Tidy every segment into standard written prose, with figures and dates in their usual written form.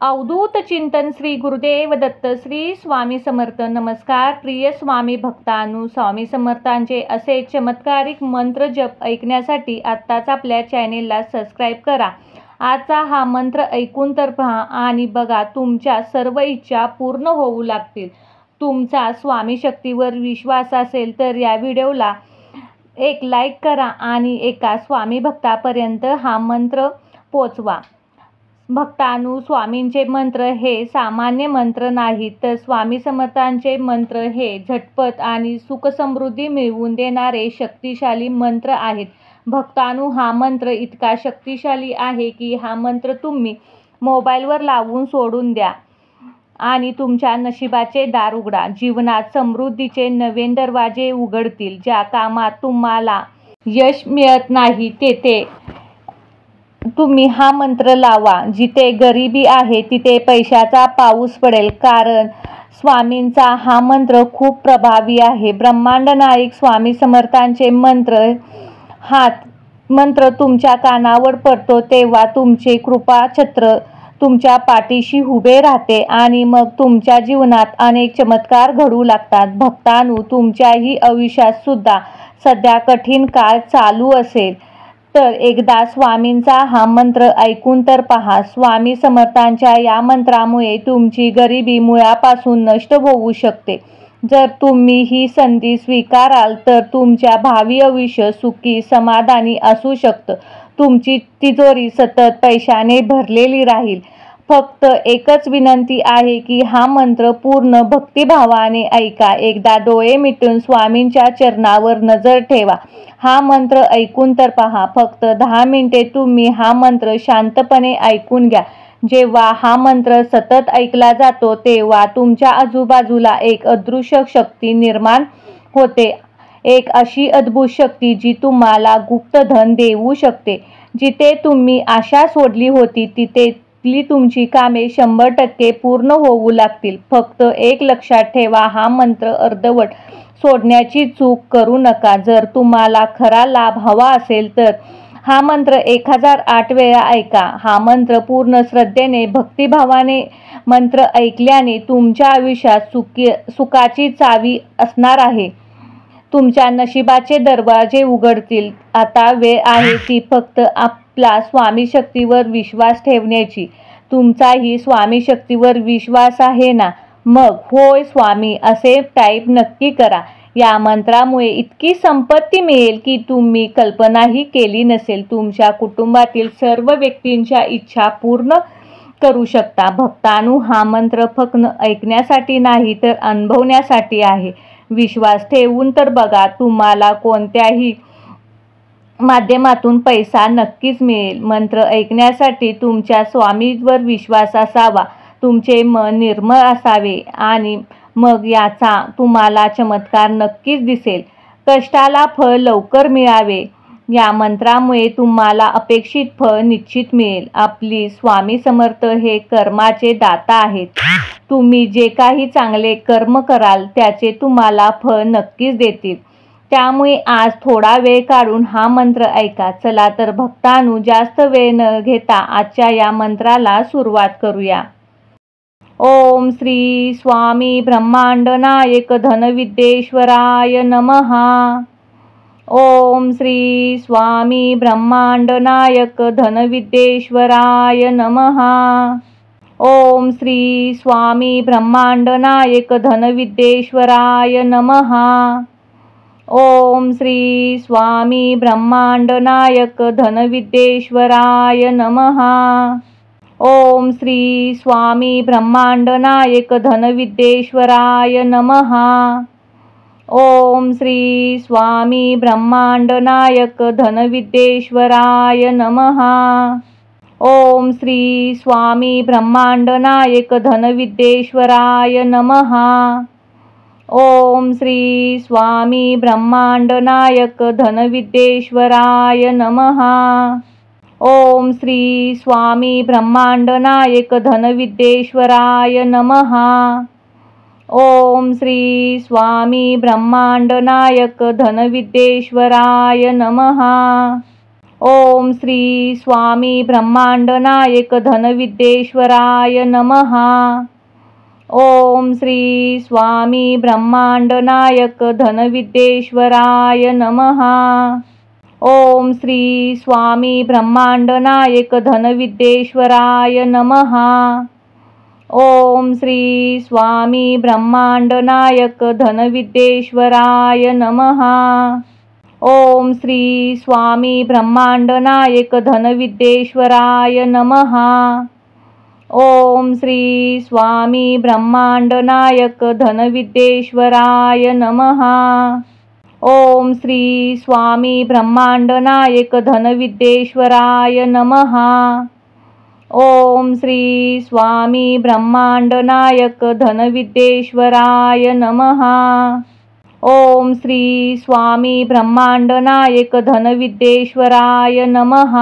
अवधूत चिंतन श्री गुरुदेव दत्त श्री स्वामी समर्थ. नमस्कार प्रिय स्वामी भक्तांनो, स्वामी समर्थांचे असे चमत्कारिक मंत्र जप ऐकण्यासाठी आत्ताच आपल्या चॅनेलला सबस्क्राईब करा. आजचा हा मंत्र ऐकून तर पहा आणि बघा, तुमच्या सर्व इच्छा पूर्ण होऊ लागतील. तुमचा स्वामी शक्तीवर विश्वास असेल तर या व्हिडिओला एक लाईक करा आणि एका स्वामी भक्तापर्यंत हा मंत्र पोचवा. भक्तांनो, स्वामींचे मंत्र हे सामान्य मंत्र नाहीत, तर स्वामी समर्थांचे मंत्र हे झटपट आणि सुखसमृद्धी मिळवून देणारे शक्तिशाली मंत्र आहेत. भक्तांनो, हा मंत्र इतका शक्तिशाली आहे की हा मंत्र तुम्ही मोबाईलवर लावून सोडून द्या आणि तुमच्या नशिबाचे दार उघडा. जीवनात समृद्धीचे नवीन दरवाजे उघडतील. ज्या कामात तुम्हाला यश मिळत नाही तेथे तुम्ही हा मंत्र लावा. जिथे गरिबी आहे तिथे पैशाचा पाऊस पडेल, कारण स्वामींचा हा मंत्र खूप प्रभावी आहे. ब्रह्मांड नायक स्वामी समर्थांचे मंत्र तुमच्या कानावर पडतो तेव्हा तुमचे कृपाछत्र तुमच्या पाठीशी उभे राहते आणि मग तुमच्या जीवनात अनेक चमत्कार घडू लागतात. भक्तांनो, तुमच्याही आयुष्यात सुद्धा सध्या कठीण काळ चालू असेल तर एकदा स्वामींचा हा मंत्र ऐकून तर पहा. स्वामी समर्थांच्या या मंत्रामुळे तुमची गरिबी मुळापासून नष्ट होऊ शकते. जर तुम्ही ही संधी स्वीकाराल तर तुमच्या भावी आयुष्य सुखी समाधानी असू शकतं. तुमची तिजोरी सतत पैशाने भरलेली राहील. फक्त एकच विनंती आहे की हा मंत्र पूर्ण भक्तिभावाने ऐका. एकदा डोळे मिटून स्वामींच्या चरणावर नजर ठेवा. हा मंत्र ऐकून तर पहा. फक्त 10 मिनिटे तुम्ही हा मंत्र शांतपणे ऐकून घ्या. जेव्हा हा मंत्र सतत ऐकला जातो तेव्हा तुमच्या आजूबाजूला एक अदृश्य शक्ती निर्माण होते. एक अशी अद्भुत शक्ती जी तुम्हाला गुप्त धन देऊ शकते. जिथे तुम्ही आशा सोडली होती तिथली तुमची कामे 100% पूर्ण होऊ लागतील. फक्त एक लक्षात ठेवा, हा मंत्र अर्धवट सोडण्याची चूक करू नका. जर तुम्हाला खरा लाभ हवा असेल तर हा मंत्र 1008 वेळा ऐका. हा मंत्र पूर्ण श्रद्धेने भक्तिभावाने मंत्र ऐकल्याने तुमच्या आयुष्यात सुखाची चावी असणार आहे. तुमच्या नशिबाचे दरवाजे उघडतील. आता वेळ आहे ती फक्त आपला स्वामी शक्तीवर विश्वास ठेवण्याची. तुमचाही स्वामी शक्तीवर विश्वास आहे ना? मग होय स्वामी असे टाईप नक्की करा. या मंत्रामुळे इतकी संपत्ती मिळेल की तुम्ही कल्पनाही केली नसेल. तुमच्या कुटुंबातील सर्व व्यक्तींच्या इच्छा पूर्ण करू शकता. भक्तांनो, हा मंत्र फक्त ऐकण्यासाठी नाही तर अनुभवण्यासाठी आहे. विश्वास ठेवून तर बघा, तुम्हाला कोणत्याही माध्यमातून पैसा नक्कीच मिळेल. मंत्र ऐकण्यासाठी तुमच्या स्वामींवर विश्वास असावा. तुमचे मन निर्मळ असावे आणि मग याचा तुम्हाला चमत्कार नक्कीच दिसेल. कष्टाला फळ लवकर मिळावे. या मंत्रामुळे तुम्हाला अपेक्षित फळ निश्चित मिळेल. आपली स्वामी समर्थ हे कर्माचे दाता आहेत. तुम्ही जे काही चांगले कर्म कराल त्याचे तुम्हाला फळ नक्कीच देतील. त्यामुळे आज थोडा वेळ काढून हा मंत्र ऐका. चला तर भक्तांनो, जास्त वेळ न घेता आजच्या या मंत्राला सुरुवात करूया. ओम श्री स्वामी ब्रह्मांड नायक धनविद्येश्वराय नमः. ओम श्री स्वामी ब्रह्मांड नायक धनविद्येश्वराय नमः. ओम श्री स्वामी ब्रह्मांड नायक धनविद्येश्वराय नमः. ओम श्री स्वामी ब्रह्मांड नायक धनविद्येश्वराय नमः. ओम श्री स्वामी ब्रह्मांड नायक धनविद्येश्वराय नमः. ओम श्री स्वामी ब्रह्मांड नायक धनविद्येश्वराय नमः. ओम श्री स्वामी ब्रह्मांड नायक धनविद्येश्वराय नमः. ओम श्री स्वामी ब्रह्मांड नायक धनविद्येश्वराय नमः. ओम श्री स्वामी ब्रह्मांड नायक धनविद्येश्वराय नमः. ओम श्री स्वामी ब्रह्मांड नायक धनविद्येश्वराय नमः. ओम श्री स्वामी ब्रह्मांड नायक धनविद्येश्वराय नमः। ओम श्री स्वामी ब्रह्मांड नायक धनविद्येश्वराय नमः। ओम श्री स्वामी ब्रह्मांड नायक धनविद्येश्वराय नमः। ओम श्री स्वामी ब्रह्मांड नायक धनविद्येश्वराय नमः। ओम श्री स्वामी ब्रह्मांड नायक धनविद्येश्वराय नमः। ओम श्री स्वामी ब्रह्मांड नायक धनविद्येश्वराय नमः। ओम श्री स्वामी ब्रह्मांड नायक धनविद्येश्वराय नमः। ओम श्री स्वामी ब्रह्मांड नायक धनविद्येश्वराय नमः। ओम श्री स्वामी ब्रह्मांड नायक धनविद्येश्वराय नमः।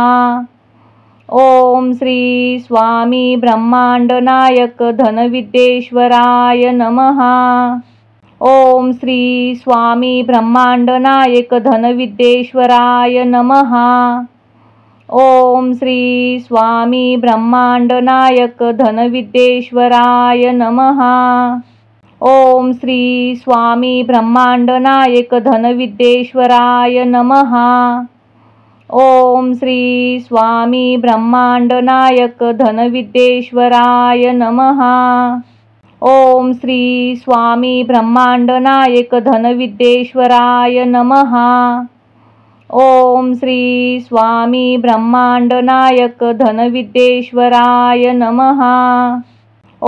ओम श्री स्वामी ब्रह्मांड नायक धनविद्येश्वराय नमः। ओम श्री स्वामी ब्रह्मांड नायक धनविद्येश्वराय नमः। ओम श्री स्वामी ब्रह्मांड नायक धनविद्येश्वराय नमः। ओम श्री स्वामी ब्रह्मांड नायक धनविद्येश्वराय नमः। ओम श्री स्वामी ब्रह्मांड नायक धनविद्येश्वराय नमः। ओम श्री स्वामी ब्रह्मांड नायक धनविद्येश्वराय नमः। ओम श्री स्वामी ब्रह्मांड नायक धनविद्येश्वराय नमः।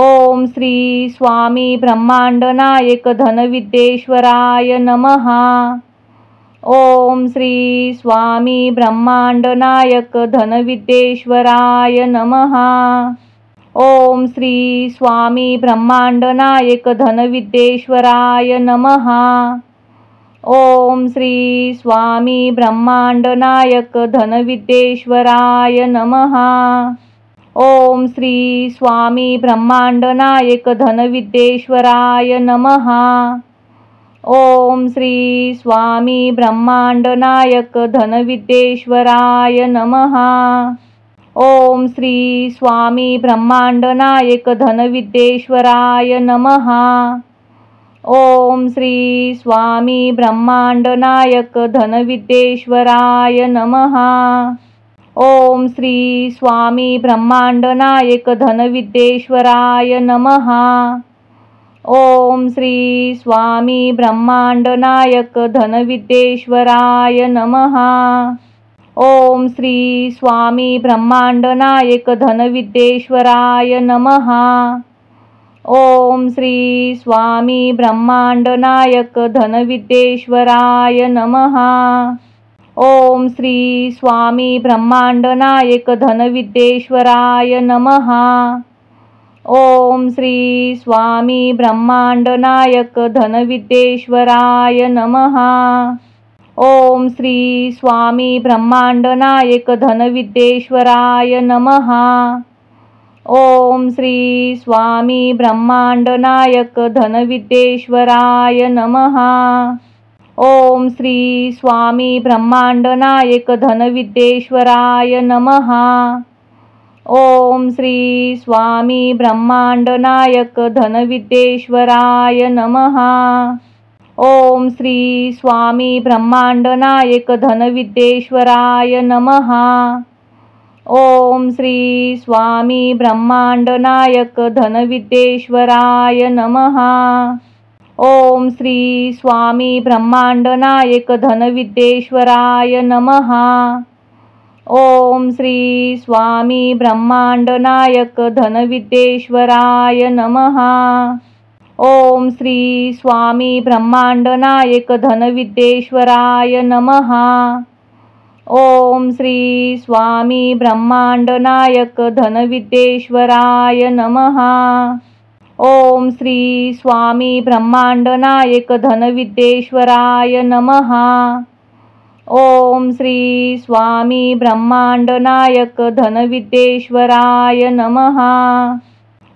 ओम श्री स्वामी ब्रह्मांड नायक धनविद्येश्वराय नमः। ओम श्री स्वामी ब्रह्मांड नायक धनविद्येश्वराय नमः। ओम श्री स्वामी ब्रह्मांड नायक धनविद्येश्वराय नमः। ओम श्री स्वामी ब्रह्मांड नायक धनविद्येश्वराय नमः। ओम श्री स्वामी ब्रह्मांड नायक धनविद्येश्वराय नमः। ओम श्री स्वामी ब्रह्मांड नायक धनविद्येश्वराय नमः। ओम श्री स्वामी ब्रह्मांड नायक धनविद्येश्वराय नमः। ओम श्री स्वामी ब्रह्मांड नायक धनविद्येश्वराय नमः। ओम श्री स्वामी ब्रह्मांड नायक धनविद्येश्वराय नमः। ओम श्री स्वामी ब्रह्मांड नायक धनविद्येश्वराय नमः। ओम श्री स्वामी ब्रह्मांड नायक धनविद्येश्वराय नमः। ओम श्री स्वामी ब्रह्मांड नायक धनविद्येश्वराय नमः। ओम श्री स्वामी ब्रह्मांड नायक धनविद्येश्वराय नमः। ओम श्री स्वामी ब्रह्मांड नायक धनविद्येश्वराय नमः। ओम श्री स्वामी ब्रह्मांड नायक धनविद्येश्वराय नमः। ओम श्री स्वामी ब्रह्मांड नायक धनविद्येश्वराय नमः। ओम श्री स्वामी ब्रह्मांड नायक धनविद्येश्वराय नमः। ओम श्री स्वामी ब्रह्मांड नायक धनविद्येश्वराय नमः। ओम श्री स्वामी ब्रह्मांड नायक धनविद्येश्वराय नमः। ओम श्री स्वामी ब्रह्मांड नायक धनविद्येश्वराय नमः। ओम श्री स्वामी ब्रह्मांड नायक धनविद्येश्वराय नमः। ओम श्री स्वामी ब्रह्मांड नायक धनविद्येश्वराय नमः। ओम श्री स्वामी ब्रह्मांड नायक धनविद्येश्वराय नमः। ओम श्री स्वामी ब्रह्मांड नायक धनविद्येश्वराय नमः। ओम श्री स्वामी ब्रह्मांड नायक धनविद्येश्वराय नमः। ओम श्री स्वामी ब्रह्मांड नायक धनविद्येश्वराय नमः।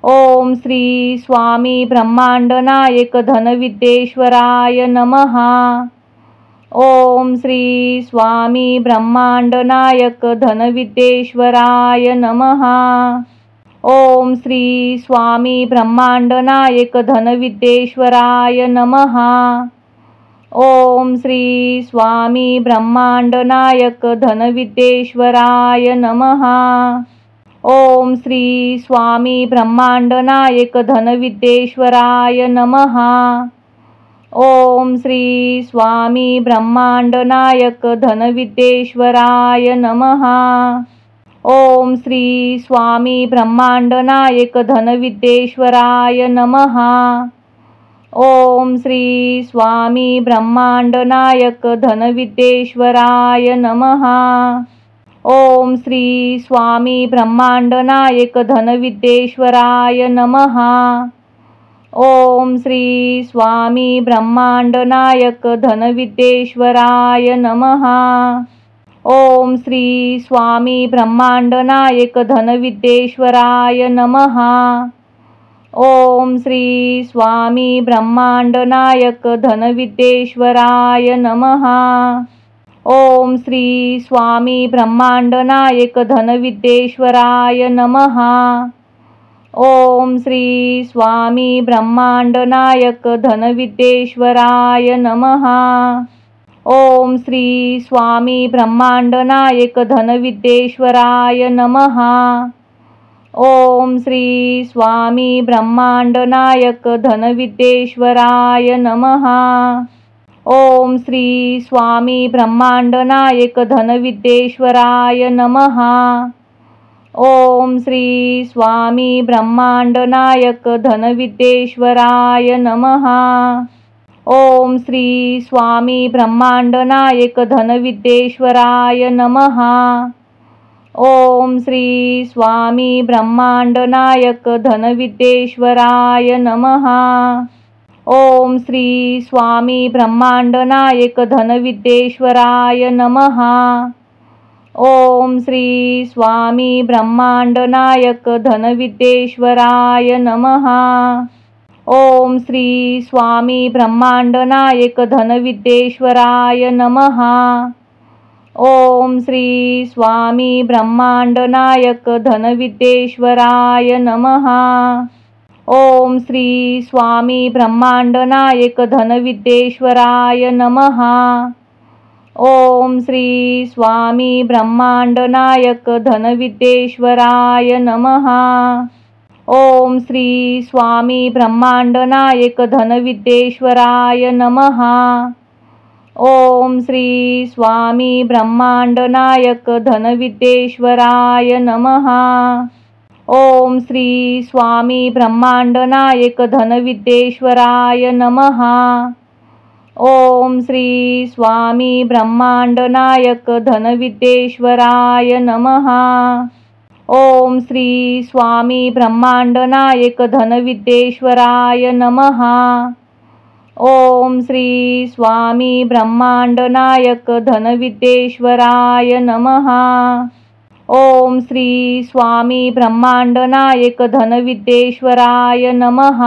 ओम श्री स्वामी ब्रह्मांड नायक धनविद्येश्वराय नमः। ओम श्री स्वामी ब्रह्मांड नायक धनविद्येश्वराय नमः। ओम श्री स्वामी ब्रह्मांड नायक धनविद्येश्वराय नमः। ओम श्री स्वामी ब्रह्मांड नायक धनविद्येश्वराय नमः। ओम श्री स्वामी ब्रह्मांड नायक धनविद्येश्वराय नमः। ओम श्री स्वामी ब्रह्मांड नायक धनविद्येश्वराय नमः। ओम श्री स्वामी ब्रह्मांड नायक धनविद्येश्वराय नमः। ओम श्री स्वामी ब्रह्मांड नायक धनविद्येश्वराय नमः। ओम श्री स्वामी ब्रह्मांड नायक धनविद्येश्वराय नमः। ओम श्री स्वामी ब्रह्मांड नायक धनविद्येश्वराय नमः। ओम श्री स्वामी ब्रह्मांड नायक धनविद्येश्वराय नमः। ओम श्री स्वामी ब्रह्मांड नायक धनविद्येश्वराय नमः। ओम श्री स्वामी ब्रह्मांड नायक धनविद्येश्वराय नमः। ओम श्री स्वामी ब्रह्मांड नायक धनविद्येश्वराय नमः। ओम श्री स्वामी ब्रह्मांड नायक धनविद्येश्वराय नमः। ओम श्री स्वामी ब्रह्मांड नायक धनविद्येश्वराय नमः। ओम श्री स्वामी ब्रह्मांड नायक धनविद्येश्वराय नमः। ओम श्री स्वामी ब्रह्मांड नायक धनविद्येश्वराय नमः। ओम श्री स्वामी ब्रह्मांड नायक धनविद्येश्वराय नमः। ओम श्री स्वामी ब्रह्मांड नायक धनविद्येश्वराय नमः। ओम श्री स्वामी ब्रह्मांड नायक धनविद्येश्वराय नमः। ओम श्री स्वामी ब्रह्मांड नायक धनविद्येश्वराय नमः। ओम श्री स्वामी ब्रह्मांड नायक धनविद्येश्वराय नमः। ओम श्री स्वामी ब्रह्मांड नायक धनविद्येश्वराय नमः। ओम श्री स्वामी ब्रह्मांड नायक धनविद्येश्वराय नमः। ओम श्री स्वामी ब्रह्मांड नायक धनविद्येश्वराय नमः। ओम श्री स्वामी ब्रह्मांड नायक धनविद्येश्वराय नमः। ओम श्री स्वामी ब्रह्मांड नायक धनविद्येश्वराय नमः। ओम श्री स्वामी ब्रह्मांड नायक धनविद्येश्वराय नमः। ओम श्री स्वामी ब्रह्मांड नायक धनविद्येश्वराय नमः। ओम श्री स्वामी ब्रह्मांड नायक धनविद्येश्वराय नमः। ओम श्री स्वामी ब्रह्मांड नायक धनविद्येश्वराय नमः। ओम श्री स्वामी ब्रह्मांड नायक धनविद्येश्वराय नमः।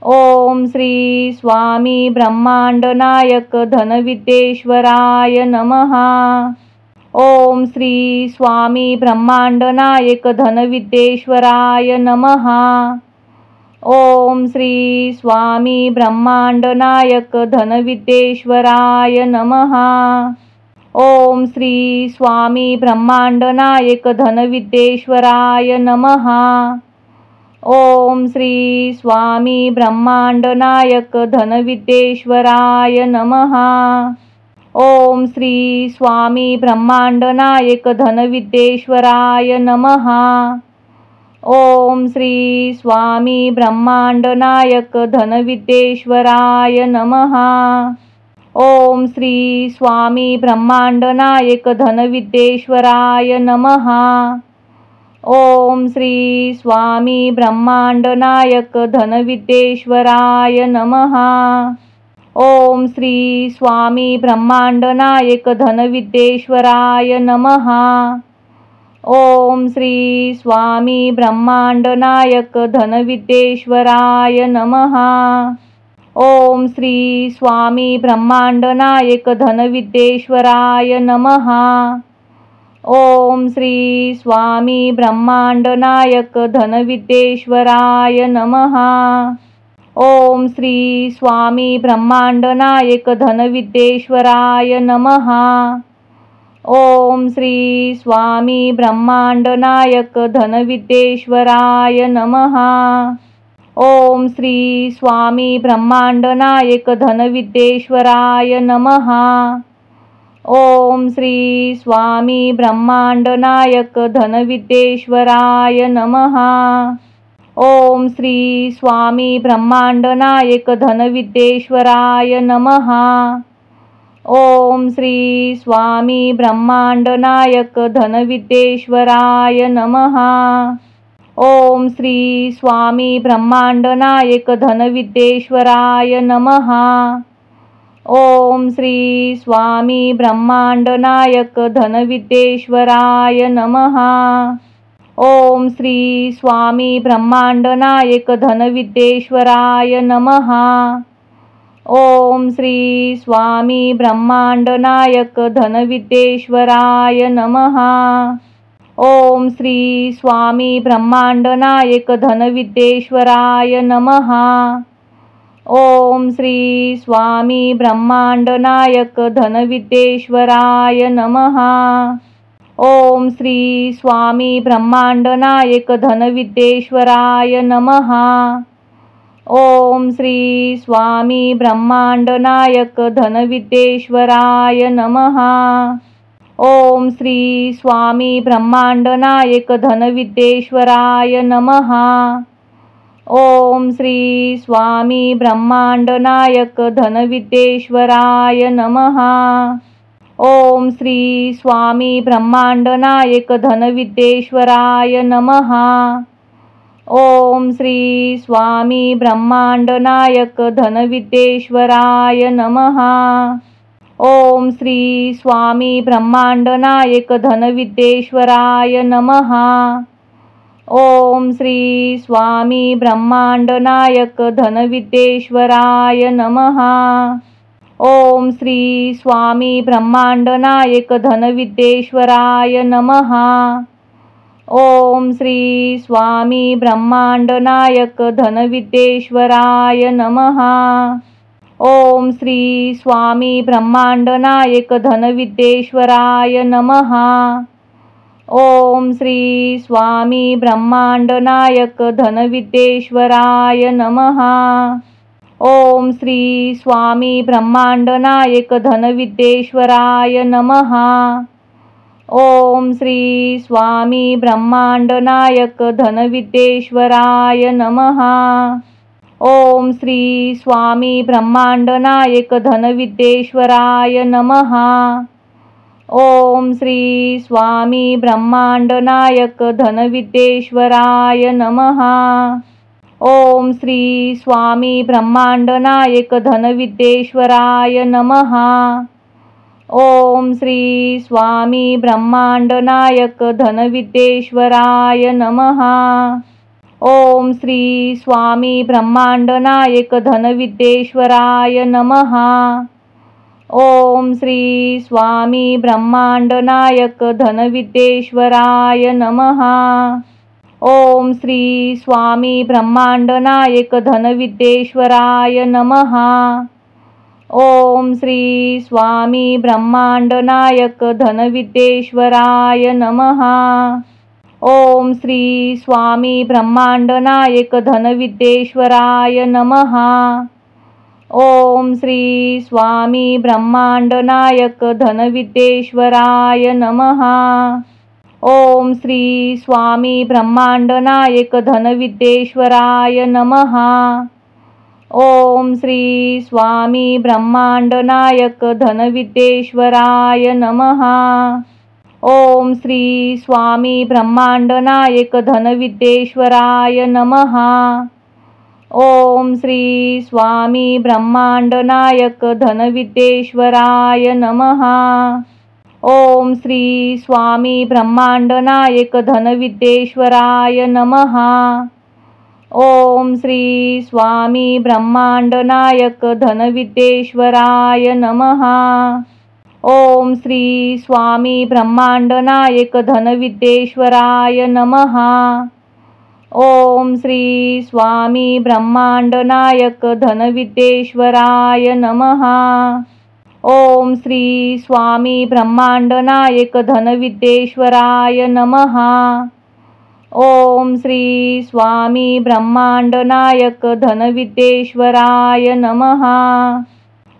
ओम श्री स्वामी ब्रह्मांड नायक धनविद्येश्वराय नमः। ओम श्री स्वामी ब्रह्मांड नायक धनविद्येश्वराय नमः। ओम श्री स्वामी ब्रह्मांड नायक धनविद्येश्वराय नमः। ओम श्री स्वामी ब्रह्मांड नायक धनविद्येश्वराय नमः। ओम श्री स्वामी ब्रह्मांड नायक धनविद्येश्वराय नमः। ओम श्री स्वामी ब्रह्मांड नायक धनविद्येश्वराय नमः। ओम श्री स्वामी ब्रह्मांड नायक धनविद्येश्वराय नमः। ओम श्री स्वामी ब्रह्मांड नायक धनविद्येश्वराय नमः। ओम श्री स्वामी ब्रह्मांड नायक धनविद्येश्वराय नमः। ओम श्री स्वामी ब्रह्मांड नायक धनविद्येश्वराय नमः। ओम श्री स्वामी ब्रह्मांड नायक धनविद्येश्वराय नमः। ओम श्री स्वामी ब्रह्मांड नायक धनविद्येश्वराय नमः। ओम श्री स्वामी ब्रह्मांड नायक धनविद्येश्वराय नमः। ओम श्री स्वामी ब्रह्मांड नायक धनविद्येश्वराय नमः। ओम श्री स्वामी ब्रह्मांड नायक धनविद्येश्वराय नमः। ओम श्री स्वामी ब्रह्मांड नायक धनविद्येश्वराय नमः। ओम श्री स्वामी ब्रह्मांड नायक धनविद्येश्वराय नमः। ओम श्री स्वामी ब्रह्मांड नायक धनविद्येश्वराय नमः। ओम श्री स्वामी ब्रह्मांड नायक धनविद्येश्वराय नमः। ओम श्री स्वामी ब्रह्मांड नायक धनविद्येश्वराय नमः। ओम श्री स्वामी ब्रह्मांड नायक धनविद्येश्वराय नमः। ओम श्री स्वामी ब्रह्मांड नायक धनविद्येश्वराय नमः। ओम श्री स्वामी ब्रह्मांड नायक धनविद्येश्वराय नमः। ओम श्री स्वामी ब्रह्मांड नायक धनविद्येश्वराय नमः। ओम श्री स्वामी ब्रह्मांड नायक धनविद्येश्वराय नमः। ओम श्री स्वामी ब्रह्मांड नायक धनविद्येश्वराय नमः। ओम श्री स्वामी ब्रह्मांड नायक धनविद्येश्वराय नमः। ओम श्री स्वामी ब्रह्मांड नायक धनविद्येश्वराय नमः। ओम श्री स्वामी ब्रह्मांड नायक धनविद्येश्वराय नमः। ओम श्री स्वामी ब्रह्मांड नायक धनविद्येश्वराय नमः। ओम श्री स्वामी ब्रह्मांड नायक धनविद्येश्वराय नमः। ओम श्री स्वामी ब्रह्मांड नायक धनविद्येश्वराय नमः। ओम श्री स्वामी ब्रह्मांड नायक धनविद्येश्वराय नमः। ओम श्री स्वामी ब्रह्मांड नायक धनविद्येश्वराय नमः। ओम श्री स्वामी ब्रह्मांड नायक धनविद्येश्वराय नमः। ओम श्री स्वामी ब्रह्मांड नायक धनविद्येश्वराय नमः। ओम श्री स्वामी ब्रह्मांड नायक धनविद्येश्वराय नमः। ओम श्री स्वामी ब्रह्मांड नायक धनविद्येश्वराय नमः। ओम श्री स्वामी ब्रह्मांड नायक धनविद्येश्वराय नमः। ओम श्री स्वामी ब्रह्मांड नायक धनविद्येश्वराय नमः। ओम श्री स्वामी ब्रह्मांड नायक धनविद्येश्वराय नमः। ओम श्री स्वामी ब्रह्मांड नायक धनविद्येश्वराय नमः। ओम श्री स्वामी ब्रह्मांड नायक धनविद्येश्वराय नमः। ओम श्री स्वामी ब्रह्मांड नायक धनविद्येश्वराय नमः। ओम श्री स्वामी ब्रह्मांड नायक धनविद्येश्वराय नमः। ओम श्री स्वामी ब्रह्मांड नायक धनविद्येश्वराय नमः। ओम श्री स्वामी ब्रह्मांड नायक धनविद्येश्वराय नमः। ओम श्री स्वामी ब्रह्मांड नायक धनविद्येश्वराय नमः। ओम श्री स्वामी ब्रह्मांड नायक धनविद्येश्वराय नमः। ओम श्री स्वामी ब्रह्मांड नायक धनविद्येश्वराय नमः। ओम श्री स्वामी ब्रह्मांड नायक धनविद्येश्वराय नमः। ओम श्री स्वामी ब्रह्मांड नायक धनविद्येश्वराय नमः। ओम श्री स्वामी ब्रह्मांड नायक धनविद्येश्वराय नमः। ओम श्री स्वामी ब्रह्मांड नायक धनविद्येश्वराय नमः। ओम श्री स्वामी ब्रह्मांडनायक धनविद्येश्वराय नमः। ओम श्री स्वामी ब्रह्मांडनायक धनविद्येश्वराय नमः। ओम श्री स्वामी ब्रह्मांडनायक धनविद्येश्वराय नमः। ओम श्री स्वामी ब्रह्मांडनायक धनविद्येश्वराय नमः। ओम श्री स्वामी ब्रह्मांडनायक धनविद्येश्वराय नमः।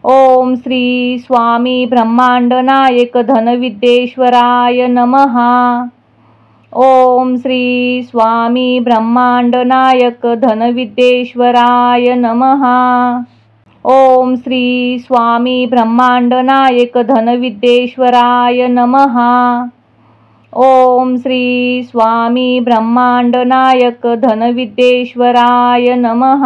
ओम श्री स्वामी ब्रह्मांडनायक धनविद्येश्वराय नमः। ओम श्री स्वामी ब्रह्मांडनायक धनविद्येश्वराय नमः। ओम श्री स्वामी ब्रह्मांडनायक धनविद्येश्वराय नमः। ओम श्री स्वामी ब्रह्मांडनायक धनविद्येश्वराय नमः।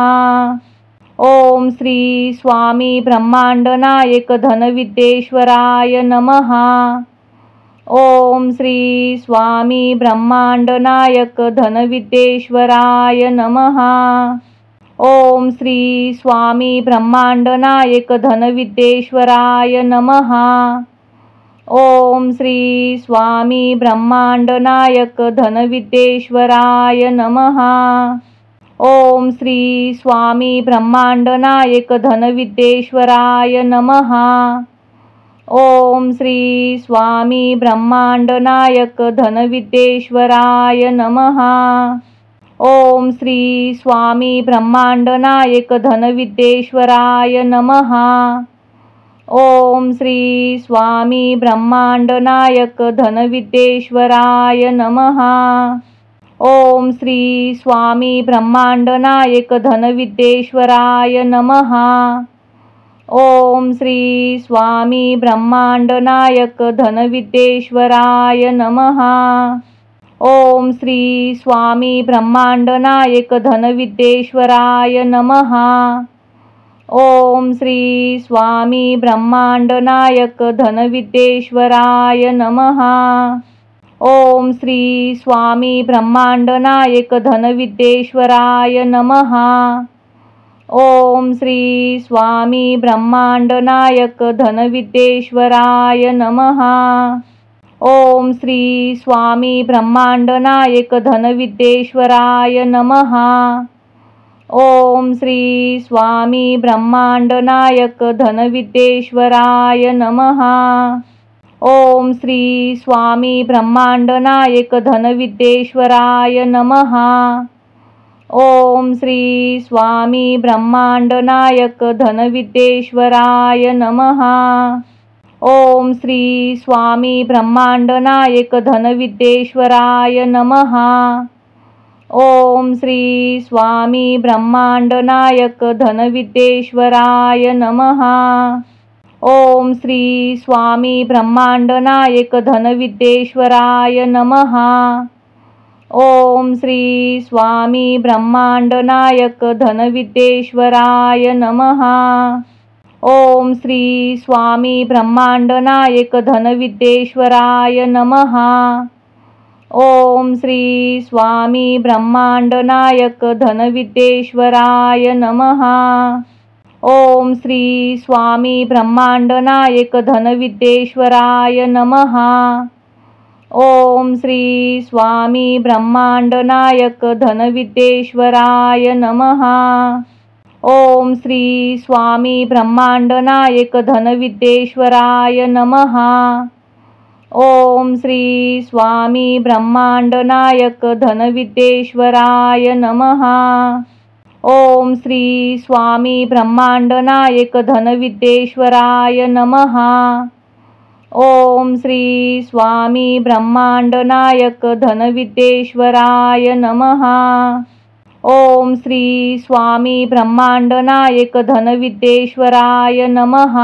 ओम श्री स्वामी ब्रह्मांडनायक धनविद्येश्वराय नमः। ओम श्री स्वामी ब्रह्मांडनायक धनविद्येश्वराय नमः। ओम श्री स्वामी ब्रह्मांडनायक धनविद्येश्वराय नमः। ओम श्री स्वामी ब्रह्मांडनायक धनविद्येश्वराय नमः। ओम श्री स्वामी ब्रह्मांडनायक धनविद्येश्वराय नमः। ओम श्री स्वामी ब्रह्मांडनायक धनविद्येश्वराय नमः। ओम श्री स्वामी ब्रह्मांडनायक धनविद्येश्वराय नमः। ओम श्री स्वामी ब्रह्मांडनायक धनविद्येश्वराय नमः। ओम श्री स्वामी ब्रह्मांडनायक धनविद्येश्वराय नमः। ओम श्री स्वामी ब्रह्मांडनायक धनविद्येश्वराय नमः। ओम श्री स्वामी ब्रह्मांडनायक धनविद्येश्वराय नमः। ओम श्री स्वामी ब्रह्मांडनायक धनविद्येश्वराय नमः। ओम श्री स्वामी ब्रह्मांडनायक धनविद्येश्वराय नमः। ओम श्री स्वामी ब्रह्मांडनायक धनविद्येश्वराय नमः। ओम श्री स्वामी ब्रह्मांडनायक धनविद्येश्वराय नमः। ओम श्री स्वामी ब्रह्मांडनायक धनविद्येश्वराय नमः। ओम श्री स्वामी ब्रह्मांडनायक धनविद्येश्वराय नमः। ओम श्री स्वामी ब्रह्मांडनायक धनविद्येश्वराय नमः। ओम श्री स्वामी ब्रह्मांडनायक धनविद्येश्वराय नमः। ओम श्री स्वामी ब्रह्मांडनायक धनविद्येश्वराय नमः। ओम श्री स्वामी ब्रह्मांडनायक धनविद्येश्वराय नमः। ओम श्री स्वामी ब्रह्मांडनायक धनविद्येश्वराय नमः। ओम श्री स्वामी ब्रह्मांडनायक धनविद्येश्वराय नमः। ओम श्री स्वामी ब्रह्मांडनायक धनविद्येश्वराय नमः। ओम श्री स्वामी ब्रह्मांडनायक धनविद्येश्वराय नमः। ओम श्री स्वामी ब्रह्मांडनायक धनविद्येश्वराय नमः। ओम श्री स्वामी ब्रह्मांडनायक धनविद्येश्वराय नमः। ओम श्री स्वामी ब्रह्मांडनायक धनविद्येश्वराय नमः। ओम श्री स्वामी ब्रह्मांडनायक धनविद्येश्वराय नमः। ओम श्री स्वामी ब्रह्मांडनायक धनविद्येश्वराय नमः। ओम श्री स्वामी ब्रह्मांडनायक धनविद्येश्वराय नमः।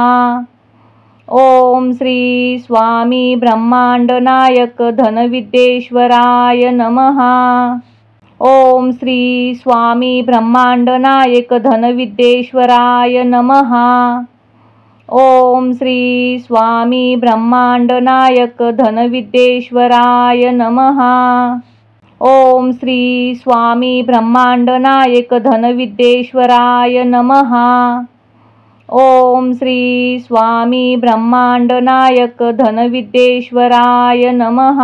ओम श्री स्वामी ब्रह्मांडनायक धनविद्येश्वराय नमः। ओम श्री स्वामी ब्रह्मांडनायक धनविद्येश्वराय नमः। ओम श्री स्वामी ब्रह्मांडनायक धनविद्येश्वराय नमः। ओम श्री स्वामी ब्रह्मांड नायक धनविद्येश्वराय नमः। ओम श्री स्वामी ब्रह्मांड नायक धनविद्येश्वराय नमः।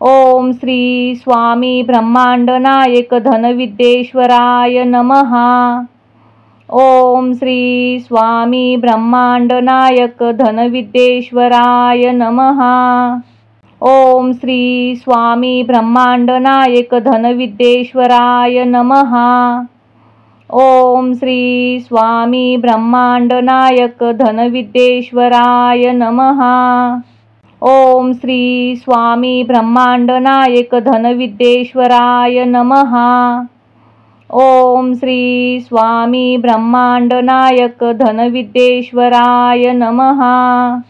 ओम श्री स्वामी ब्रह्मांड नायक धनविद्येश्वराय नमः। ओम श्री स्वामी ब्रह्मांड नायक धनविद्येश्वराय नमः। ओम श्री स्वामी ब्रह्मांड नायक धनविद्येश्वराय नमः। ओम श्री स्वामी ब्रह्मांड नायक धनविद्येश्वराय नमः। ओम श्री स्वामी ब्रह्मांड नायक धनविद्येश्वराय नमः। ओम श्री स्वामी ब्रह्मांड नायक धनविद्येश्वराय नमः।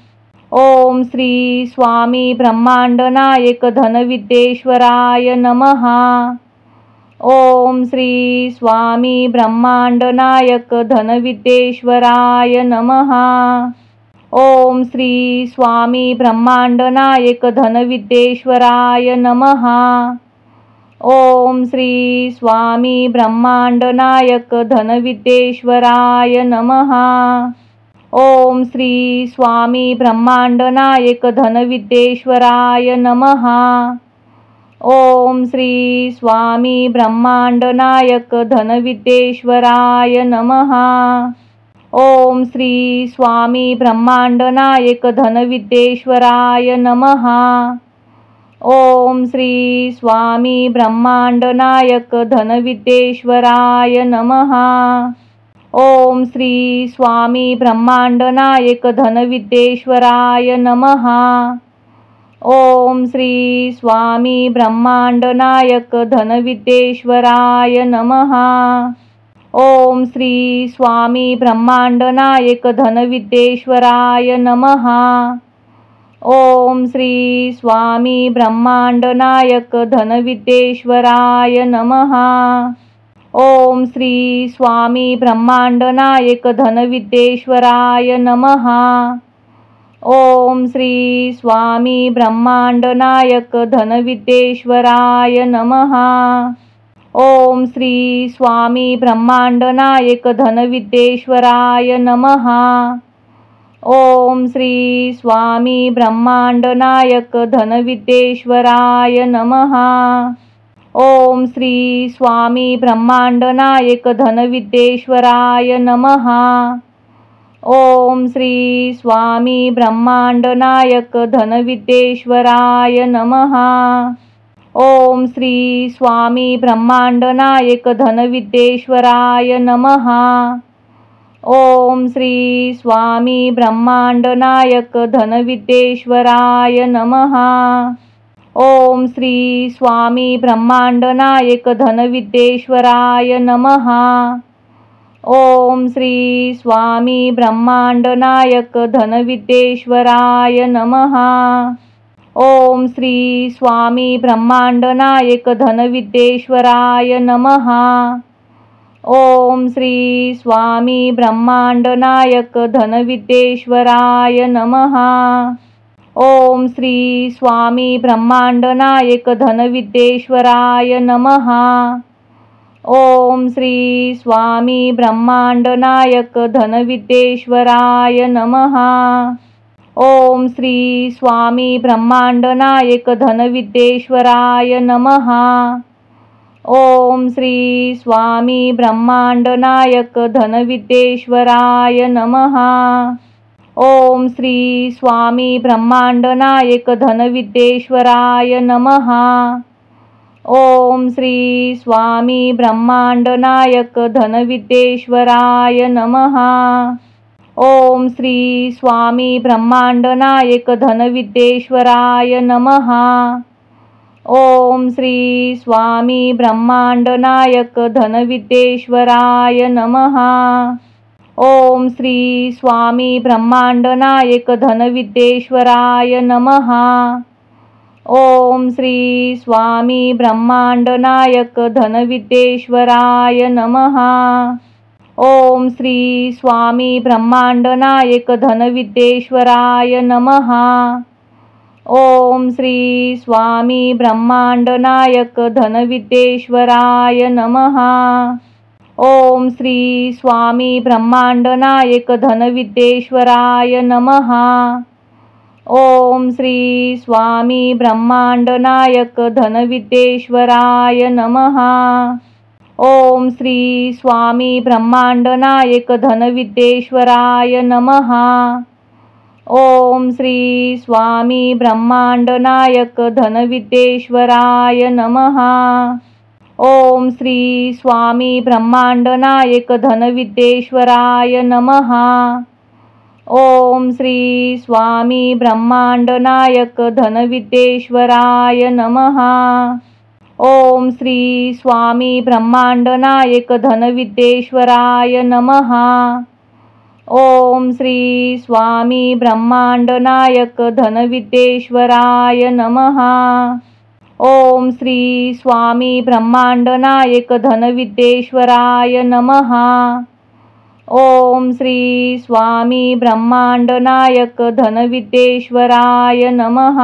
ओम श्री स्वामी ब्रह्मांड नायक धनविद्येश्वराय नमः। ओम श्री स्वामी ब्रह्मांड नायक धनविद्येश्वराय नमः। ओम श्री स्वामी ब्रह्मांड नायक धनविद्येश्वराय नमः। ओम श्री स्वामी ब्रह्मांड नायक धनविद्येश्वराय नमः। ओम श्री स्वामी ब्रह्मांड नायक धनविद्येश्वराय नमः। ओम श्री स्वामी ब्रह्मांड नायक धनविद्येश्वराय नमः। ओम श्री स्वामी ब्रह्मांड नायक धनविद्येश्वराय नमः। ओम श्री स्वामी ब्रह्मांड नायक धनविद्येश्वराय नमः। ओम श्री स्वामी ब्रह्मांड नायक धनविद्येश्वराय नमः। ओम श्री स्वामी ब्रह्मांड नायक धनविद्येश्वराय नमः। ओम श्री स्वामी ब्रह्मांड नायक धनविद्येश्वराय नमः। ओम श्री स्वामी ब्रह्मांड नायक धनविद्येश्वराय नमः। ओम श्री स्वामी ब्रह्मांड नायक धनविद्येश्वराय नमः। ओम श्री स्वामी ब्रह्मांड नायक धनविद्येश्वराय नमः। ओम श्री स्वामी ब्रह्मांड नायक धनविद्येश्वराय नमः। ओम श्री स्वामी ब्रह्मांड नायक धनविद्येश्वराय नमः। ओम श्री स्वामी ब्रह्मांड नायक धनविद्येश्वराय नमः। ओम श्री स्वामी ब्रह्मांड नायक धनविद्येश्वराय नमः। ओम श्री स्वामी ब्रह्मांड नायक धनविद्येश्वराय नमः। ओम श्री स्वामी ब्रह्मांड नायक धनविद्येश्वराय नमः। ओम श्री स्वामी ब्रह्मांड नायक धनविद्येश्वराय नमः। ओम श्री स्वामी ब्रह्मांड नायक धनविद्येश्वराय नमः। ओम श्री स्वामी ब्रह्मांड नायक धनविद्येश्वराय नमः। ओम श्री स्वामी ब्रह्मांड नायक धनविद्येश्वराय नमः। ओम श्री स्वामी ब्रह्मांड नायक धनविद्येश्वराय नमः। ओम श्री स्वामी ब्रह्मांड नायक धनविद्येश्वराय नमः। ओम श्री स्वामी ब्रह्मांड नायक धनविद्येश्वराय नमः। ओम श्री स्वामी ब्रह्मांड नायक धनविद्येश्वराय नमः। ओम श्री स्वामी ब्रह्मांड नायक धनविद्येश्वराय नमः। ओम श्री स्वामी ब्रह्मांड नायक धनविद्येश्वराय नमः। ओम श्री स्वामी ब्रह्मांड नायक धनविद्येश्वराय नमः। ओम श्री स्वामी ब्रह्मांड नायक धनविद्येश्वराय नमः। ओम श्री स्वामी ब्रह्मांड नायक धनविद्येश्वराय नमः। ओम श्री स्वामी ब्रह्मांड नायक धनविद्येश्वराय नमः। ओम श्री स्वामी ब्रह्मांड नायक धनविद्येश्वराय नमः। ओम श्री स्वामी ब्रह्मांड नायक धनविद्येश्वराय नमः। ओम श्री स्वामी ब्रह्मांड नायक धनविद्येश्वराय नमः। ओम श्री स्वामी ब्रह्मांड नायक धनविद्येश्वराय नमः। ओम श्री स्वामी ब्रह्मांड नायक धनविद्येश्वराय नमः। ओम श्री स्वामी ब्रह्मांड नायक धनविद्येश्वराय नमः। ओम श्री स्वामी ब्रह्मांड नायक धनविद्येश्वराय नमः। ओम श्री स्वामी ब्रह्मांड नायक धनविद्येश्वराय नमः। ओम श्री स्वामी ब्रह्मांड नायक धनविद्येश्वराय नमः। ओम श्री स्वामी ब्रह्मांड नायक धनविद्येश्वराय नमः। ओम श्री स्वामी ब्रह्मांड नायक धनविद्येश्वराय नमः। ओम श्री स्वामी ब्रह्मांड नायक धनविद्येश्वराय नमः।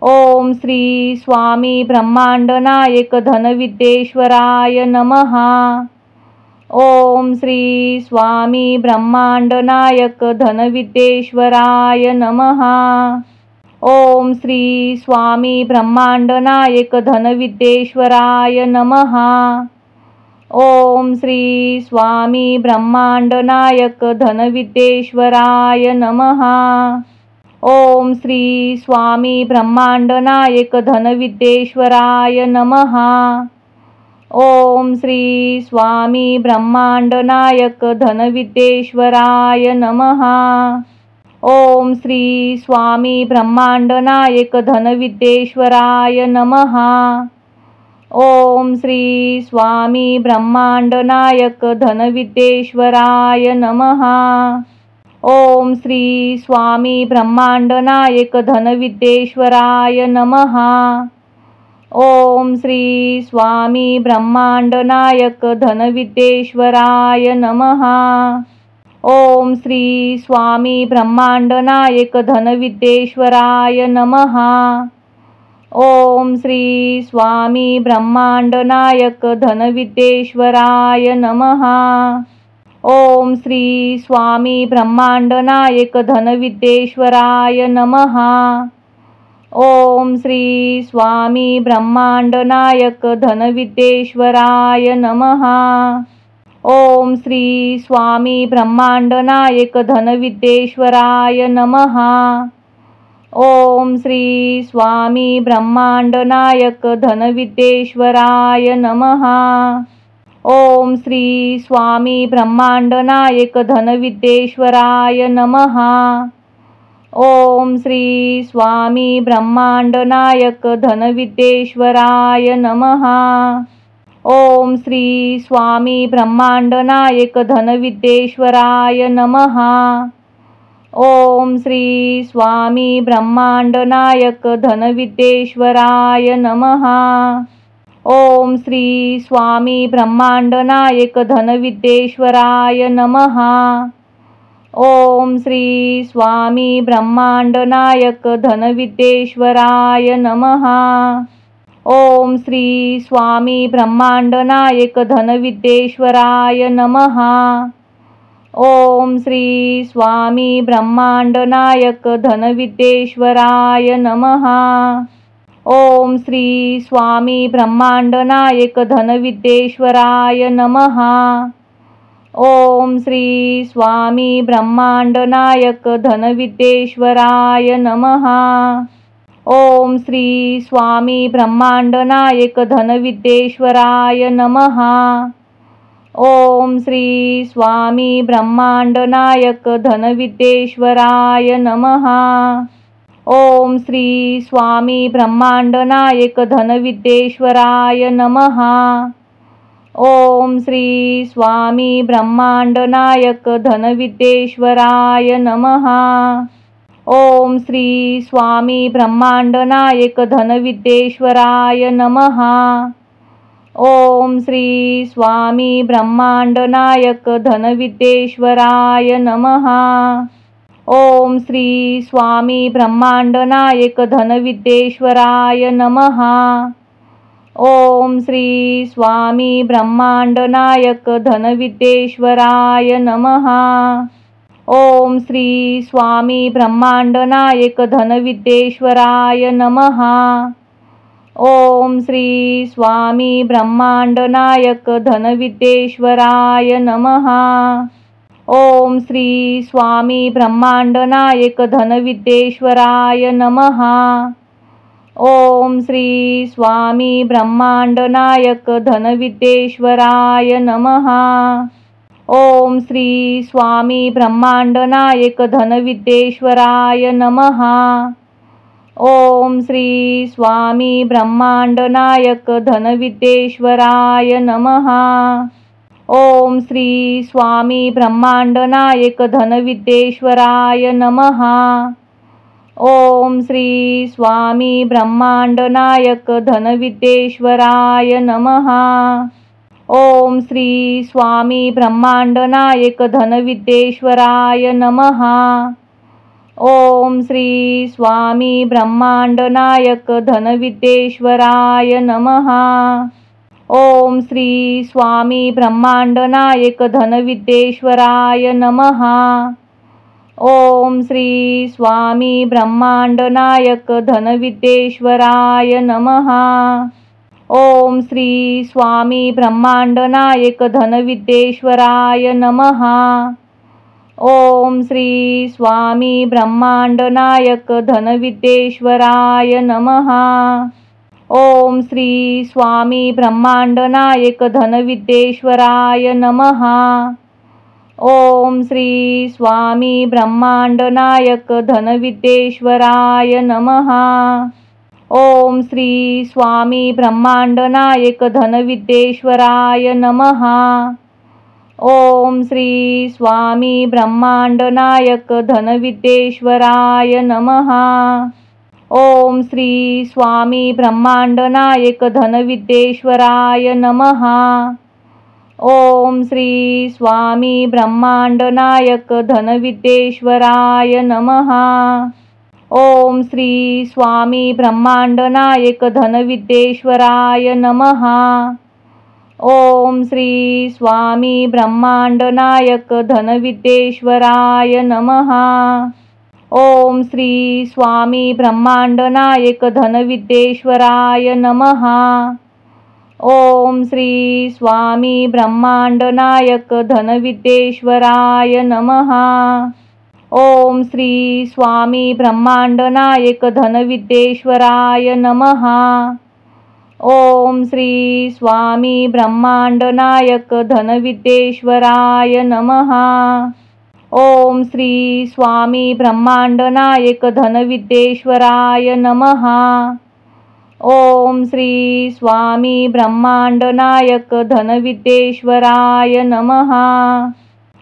ओम श्री स्वामी ब्रह्मांड नायक धनविद्येश्वराय नमः। ओम श्री स्वामी ब्रह्मांड नायक धनविद्येश्वराय नमः। ओम श्री स्वामी ब्रह्मांड नायक धनविद्येश्वराय नमः। ओम श्री स्वामी ब्रह्मांड नायक धनविद्येश्वराय नमः। ओम श्री स्वामी ब्रह्मांड नायक धनविद्येश्वराय नमः। ओम श्री स्वामी ब्रह्मांड नायक धनविद्येश्वराय नमः। ओम श्री स्वामी ब्रह्मांड नायक धनविद्येश्वराय नमः। ओम श्री स्वामी ब्रह्मांड नायक धनविद्येश्वराय नमः। ओम श्री स्वामी ब्रह्मांड नायक धनविद्येश्वराय नमः। ओम श्री स्वामी ब्रह्मांड नायक धनविद्येश्वराय नमः। ओम श्री स्वामी ब्रह्मांड नायक धनविद्येश्वराय नमः। ओम श्री स्वामी ब्रह्मांड नायक धनविद्येश्वराय नमः। ओम श्री स्वामी ब्रह्मांड नायक धनविद्येश्वराय नमः। ओम श्री स्वामी ब्रह्मांड नायक धनविद्येश्वराय नमः। ओम श्री स्वामी ब्रह्मांड नायक धनविद्येश्वराय नमः। ओम श्री स्वामी ब्रह्मांड नायक धनविद्येश्वराय नमः। ओम श्री स्वामी ब्रह्मांड नायक धनविद्येश्वराय नमः। ओम श्री स्वामी ब्रह्मांड नायक धनविद्येश्वराय नमः। ओम श्री स्वामी ब्रह्मांड नायक धनविद्येश्वराय नमः। ओम श्री स्वामी ब्रह्मांड नायक धनविद्येश्वराय नमः। ओम श्री स्वामी ब्रह्मांड नायक धनविद्येश्वराय नमः। ओम श्री स्वामी ब्रह्मांड नायक धनविद्येश्वराय नमः। ओम श्री स्वामी ब्रह्मांड नायक धनविद्येश्वराय नमः। ओम श्री स्वामी ब्रह्मांड नायक धनविद्येश्वराय नमः। ओम श्री स्वामी ब्रह्मांड नायक धनविद्येश्वराय नमः। ओम श्री स्वामी ब्रह्मांड नायक धनविद्येश्वराय नमः। ओम श्री स्वामी ब्रह्मांड नायक धनविद्येश्वराय नमः। ओम श्री स्वामी ब्रह्मांड नायक धनविद्येश्वराय नमः। ओम श्री स्वामी ब्रह्मांड नायक धनविद्येश्वराय नमः। ओम श्री स्वामी ब्रह्मांड नायक धनविद्येश्वराय नमः। ओम श्री स्वामी ब्रह्मांड नायक धनविद्येश्वराय नमः। ओम श्री स्वामी ब्रह्मांड नायक धनविद्येश्वराय नमः। ओम श्री स्वामी ब्रह्मांड नायक धनविद्येश्वराय नमः। ओम श्री स्वामी ब्रह्मांड नायक धनविद्येश्वराय नमः। ओम श्री स्वामी ब्रह्मांड नायक धनविद्येश्वराय नमः। ओम श्री स्वामी ब्रह्मांड नायक धनविद्येश्वराय नमः। ओम श्री स्वामी ब्रह्मांड नायक धनविद्येश्वराय नमः। ओम श्री स्वामी ब्रह्मांड नायक धनविद्येश्वराय नमः। ओम श्री स्वामी ब्रह्मांड नायक धनविद्येश्वराय नमः। ओम श्री स्वामी ब्रह्मांड नायक धनविद्येश्वराय नमः। ओम श्री स्वामी ब्रह्मांड नायक धनविद्येश्वराय नमः। ओम श्री स्वामी ब्रह्मांड नायक धनविद्येश्वराय नमः। ओम श्री स्वामी ब्रह्मांड नायक धनविद्येश्वराय नमः। ओम श्री स्वामी ब्रह्मांड नायक धनविद्येश्वराय नमः। ओम श्री स्वामी ब्रह्मांड नायक धनविद्येश्वराय नमः। ओम श्री स्वामी ब्रह्मांड नायक धनविद्येश्वराय नमः। ओम श्री स्वामी ब्रह्मांड नायक धनविद्येश्वराय नमः। ओम श्री स्वामी ब्रह्मांड नायक धनविद्येश्वराय नमः। ओम श्री स्वामी ब्रह्मांड नायक धनविद्येश्वराय नमः। ओम श्री स्वामी ब्रह्मांड नायक धनविद्येश्वराय नमः। ओम श्री स्वामी ब्रह्मांड नायक धनविद्येश्वराय नमः। ओम श्री स्वामी ब्रह्मांड नायक धनविद्येश्वराय नमः। ओम श्री स्वामी ब्रह्मांड नायक धनविद्येश्वराय नमः। ओम श्री स्वामी ब्रह्मांड नायक धनविद्येश्वराय नमः। ओम श्री स्वामी ब्रह्मांड नायक धनविद्येश्वराय नमः। ओम श्री स्वामी ब्रह्मांड नायक धनविद्येश्वराय नमः। ओम श्री स्वामी ब्रह्मांड नायक धनविद्येश्वराय नमः। ओम श्री स्वामी ब्रह्मांड नायक धनविद्येश्वराय नमः। ओम श्री स्वामी ब्रह्मांड नायक धनविद्येश्वराय नमः। ओम श्री स्वामी ब्रह्मांड नायक धनविद्येश्वराय नमः। ओम श्री स्वामी ब्रह्मांड नायक धनविद्येश्वराय नमः। ओम श्री स्वामी ब्रह्मांड नायक धनविद्येश्वराय नमः।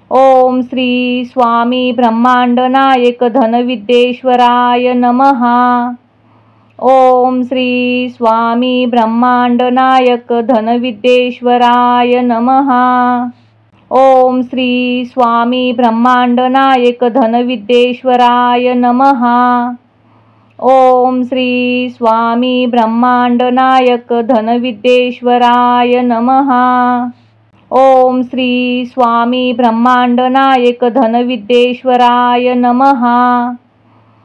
ओम श्री स्वामी ब्रह्मांड नायक धनविद्येश्वराय नमः। ओम श्री स्वामी ब्रह्मांड नायक धनविद्येश्वराय नमः। ओम श्री स्वामी ब्रह्मांड नायक धनविद्येश्वराय नमः। ओम श्री स्वामी ब्रह्मांड नायक धनविद्येश्वराय नमः। ओम श्री स्वामी ब्रह्मांड नायक धनविद्येश्वराय नमः।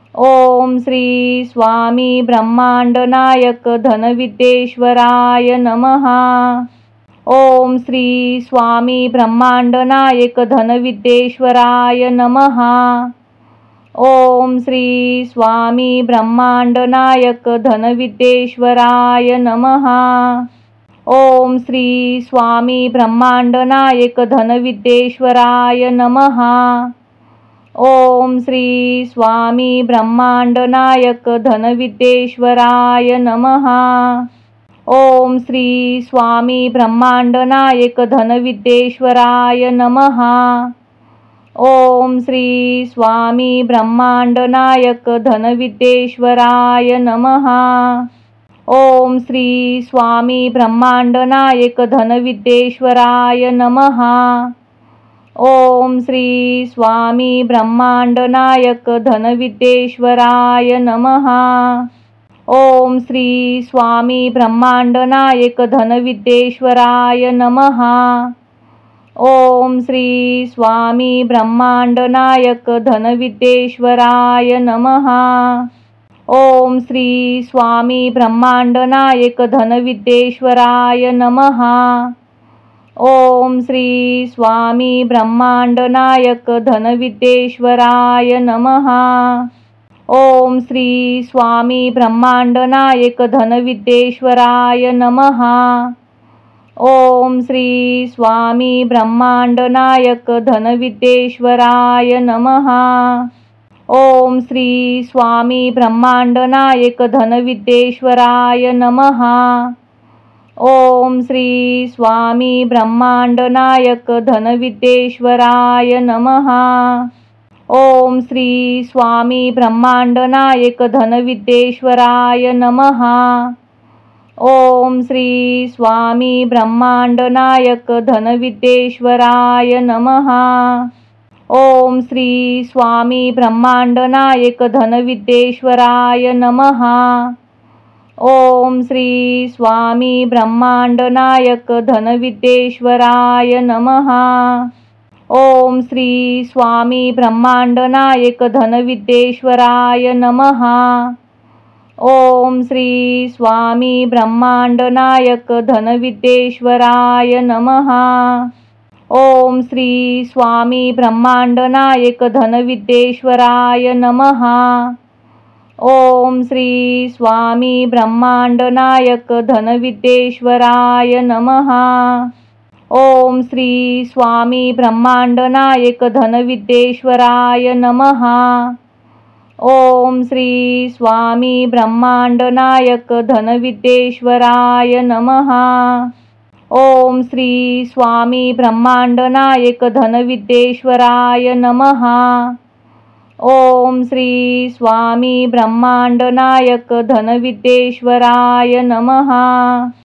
ओम श्री स्वामी ब्रह्मांड नायक धनविद्येश्वराय नमः। ओम श्री स्वामी ब्रह्मांड नायक धनविद्येश्वराय नमः। ओम श्री स्वामी ब्रह्मांड नायक धनविद्येश्वराय नमः। ओम श्री स्वामी ब्रह्मांड नायक धनविद्येश्वराय नमः। ओम श्री स्वामी ब्रह्मांड नायक धनविद्येश्वराय नमः। ओम श्री स्वामी ब्रह्मांड नायक धनविद्येश्वराय नमः। ओम श्री स्वामी ब्रह्मांड नायक धनविद्येश्वराय नमः। ओम श्री स्वामी ब्रह्मांड नायक धनविद्येश्वराय नमः। ओम श्री स्वामी ब्रह्मांड नायक धनविद्येश्वराय नमः। ओम श्री स्वामी ब्रह्मांड नायक धनविद्येश्वराय नमः। ओम श्री स्वामी ब्रह्मांड नायक धनविद्येश्वराय नमः। ओम श्री स्वामी ब्रह्मांड नायक धनविद्येश्वराय नमः। ओम श्री स्वामी ब्रह्मांड नायक धनविद्येश्वराय नमः। ओम श्री स्वामी ब्रह्मांड नायक धनविद्येश्वराय नमः। ओम श्री स्वामी ब्रह्मांड नायक धनविद्येश्वराय नमः। ओम श्री स्वामी ब्रह्मांड नायक धनविद्येश्वराय नमः। ओम श्री स्वामी ब्रह्मांड नायक धनविद्येश्वराय नमः। ओम श्री स्वामी ब्रह्मांड नायक धनविद्येश्वराय नमः। ओम श्री स्वामी ब्रह्मांड नायक धनविद्येश्वराय नमः। ओम श्री स्वामी ब्रह्मांड नायक धनविद्येश्वराय नमः। ओम श्री स्वामी ब्रह्मांड नायक धनविद्येश्वराय नमः। ओम श्री स्वामी ब्रह्मांड नायक धनविद्येश्वराय नमः। ओम श्री स्वामी ब्रह्मांड नायक धनविद्येश्वराय नमः। ओम श्री स्वामी ब्रह्मांड नायक धनविद्येश्वराय नमः। ओम श्री स्वामी ब्रह्मांड नायक धनविद्येश्वराय नमः। ओम श्री स्वामी ब्रह्मांड नायक धनविद्येश्वराय नमः। ओम श्री स्वामी ब्रह्मांड नायक धनविद्येश्वराय नमः। ओम श्री स्वामी ब्रह्मांड नायक धनविद्येश्वराय नमः। ओम श्री स्वामी ब्रह्मांड नायक धनविद्येश्वराय नमः।